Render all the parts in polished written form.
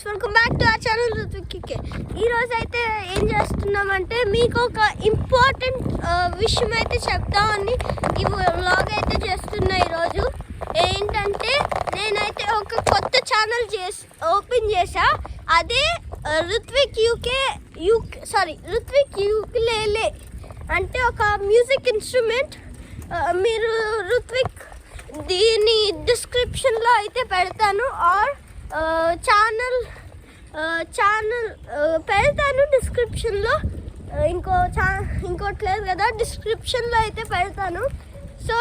Guys, welcome back to our channel Ruthvik. ఈరోజు అయితే ఏం చేస్తున్నామంటే మీకు ఒక ఇంపార్టెంట్ విషయం అయితే చెప్తామని ఈ వ్లాగ్ అయితే చేస్తున్నా. ఈరోజు ఏంటంటే నేనైతే ఒక కొత్త ఛానల్ ఓపెన్ చేసా. అదే రుత్విక్ యూకులేలే అంటే ఒక మ్యూజిక్ ఇన్స్ట్రుమెంట్. మీరు రుత్విక్ దీని డిస్క్రిప్షన్లో అయితే పెడతాను, ఆర్ ఛానల్ పెడతాను డిస్క్రిప్షన్లో. ఇంకోటి లేదు కదా, డిస్క్రిప్షన్లో అయితే పెడతాను. సో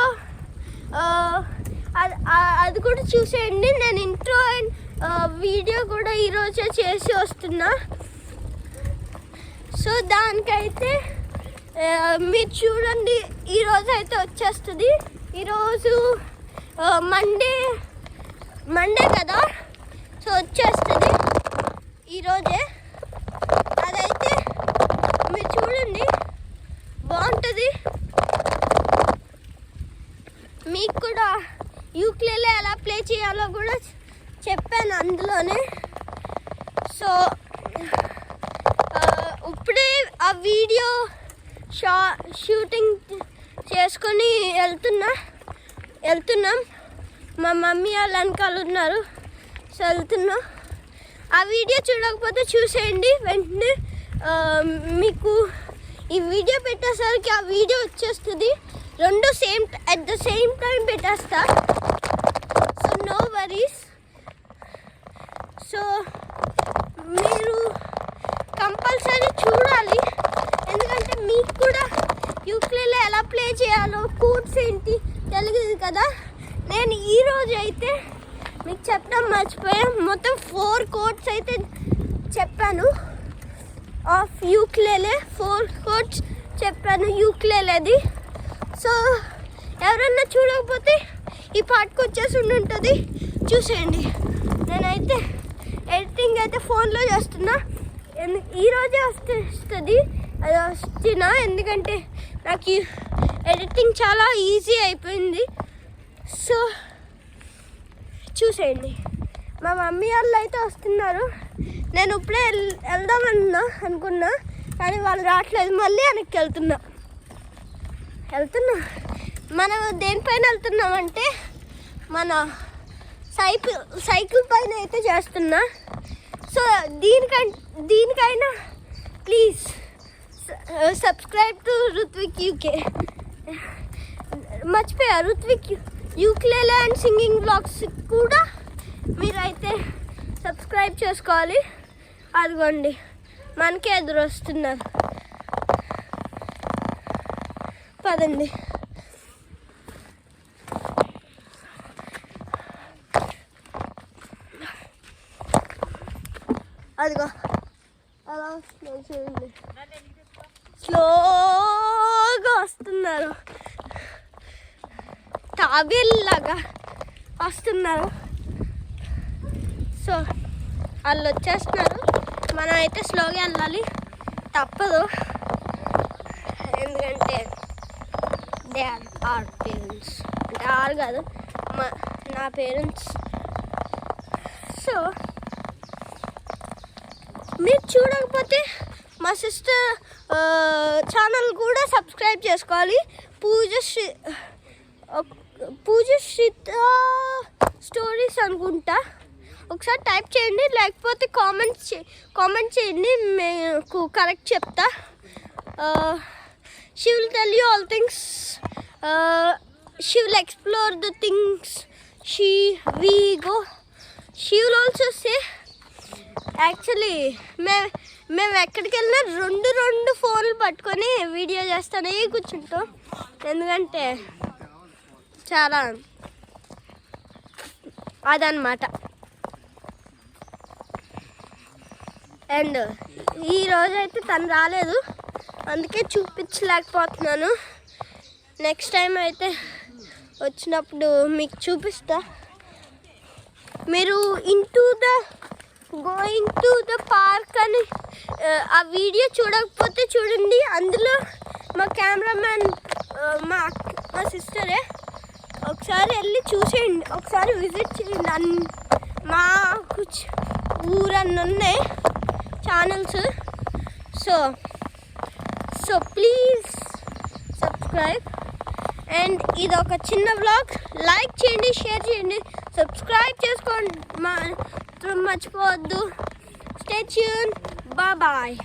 అది కూడా చూసేయండి. నేను ఇంట్రో అండ్ వీడియో కూడా ఈరోజే చేసి వస్తున్నా. సో దానికైతే మీరు చూడండి, ఈరోజు అయితే వచ్చేస్తుంది. ఈరోజు మండే కదా, సో వచ్చేస్తుంది ఈరోజే. అదైతే మీరు చూడండి, బాగుంటుంది. మీకు కూడా యూకులేలే ఎలా ప్లే చేయాలో కూడా చెప్పాను అందులోనే. సో ఇప్పుడే ఆ వీడియో షూటింగ్ చేసుకొని వెళ్తున్నాం. మా మమ్మీ వాళ్ళు వెనకాల ఉన్నారు. సో వెళ్తున్నాం. ఆ వీడియో చూడకపోతే చూసేయండి వెంటనే. మీకు ఈ వీడియో పెట్టేసరికి ఆ వీడియో వచ్చేస్తుంది. రెండు అట్ ద సేమ్ టైం పెట్టేస్తా. So no worries. సో మీరు కంపల్సరీ చూడాలి, ఎందుకంటే మీకు కూడా యూకులేలే ఎలా ప్లే చేయాలో, కోడ్స్ ఏంటి తెలియదు కదా. నేను ఈరోజు అయితే మీకు చెప్పడం మర్చిపోయాను. మొత్తం 4 కోడ్స్ అయితే చెప్పాను ఆఫ్ యూకులేలే. 4 కోడ్స్ చెప్పాను యూకులేలేది. సో ఎవరన్నా చూడకపోతే ఈ పాటకు వచ్చేసి ఉంటుంది, చూసేయండి. నేనైతే ఎడిటింగ్ అయితే ఫోన్లో చేస్తున్నా. ఈరోజే వస్తుంది అది వస్తున్నా, ఎందుకంటే నాకు ఎడిటింగ్ చాలా ఈజీ అయిపోయింది. సో చూసేయండి. మా మమ్మీ వాళ్ళు అయితే వస్తున్నారు. నేను ఇప్పుడే వెళ్దామన్నా అనుకున్నా, కానీ వాళ్ళు రావట్లేదు. మళ్ళీ వెనక్కి వెళ్తున్నా. మనం దేనిపైన వెళ్తున్నామంటే మన సైకిల్ పైన అయితే చేస్తున్నా. సో దీనికైనా please subscribe to Ruthvik UK. మర్చిపోయా, Ruthvik ukulele and singing vlogs కూడా మీరైతే సబ్స్క్రైబ్ చేసుకోవాలి. అదిగోండి, మనకే ఎదురు వస్తున్నారు. పదండి. అదిగో అలా వస్తున్నారు చూడండి, స్లోగా వస్తున్నారు, తాబేల్లాగా వస్తున్నారు. సో వాళ్ళు వచ్చేస్తున్నారు. మనం అయితే స్లోగా వెళ్ళాలి, తప్పదు. ఎందుకంటే దే ఆర్ పేరెంట్స్, అంటే ఆరు కాదు, నా పేరెంట్స్. సో మీరు చూడకపోతే మా సిస్టర్ ఛానల్ కూడా సబ్స్క్రైబ్ చేసుకోవాలి. పూజశ్రీత స్టోరీస్ అనుకుంటా. ఒకసారి టైప్ చేయండి, లేకపోతే కామెంట్ చేయండి, మీకు కరెక్ట్ చెప్తా. She will tell you all things. She will explore the things she will also say. Actually మేము ఎక్కడికి వెళ్ళినా రెండు ఫోన్లు పట్టుకొని వీడియో చేస్తానే కూర్చుంటాం, ఎందుకంటే చాలా అదనమాట. అండ్ ఈరోజైతే తను రాలేదు, అందుకే చూపించలేకపోతున్నాను. నెక్స్ట్ టైం అయితే వచ్చినప్పుడు మీకు చూపిస్తా. మీరు గోయింగ్ టు ద పార్క్ అని ఆ వీడియో చూడకపోతే చూడండి. అందులో మా కెమెరామ్యాన్ మా సిస్టరే. ఒకసారి వెళ్ళి చూసేయండి, ఒకసారి విజిట్ చేయండి. మాకు ఊరన్నీ ఉన్నాయి channels. So please subscribe. And ఇది ఒక చిన్న వ్లాగ్. లైక్ చేయండి, షేర్ చేయండి, సబ్స్క్రైబ్ చేసుకోండి మాత్రం మర్చిపోవద్దు. Stay tune. Bye bye.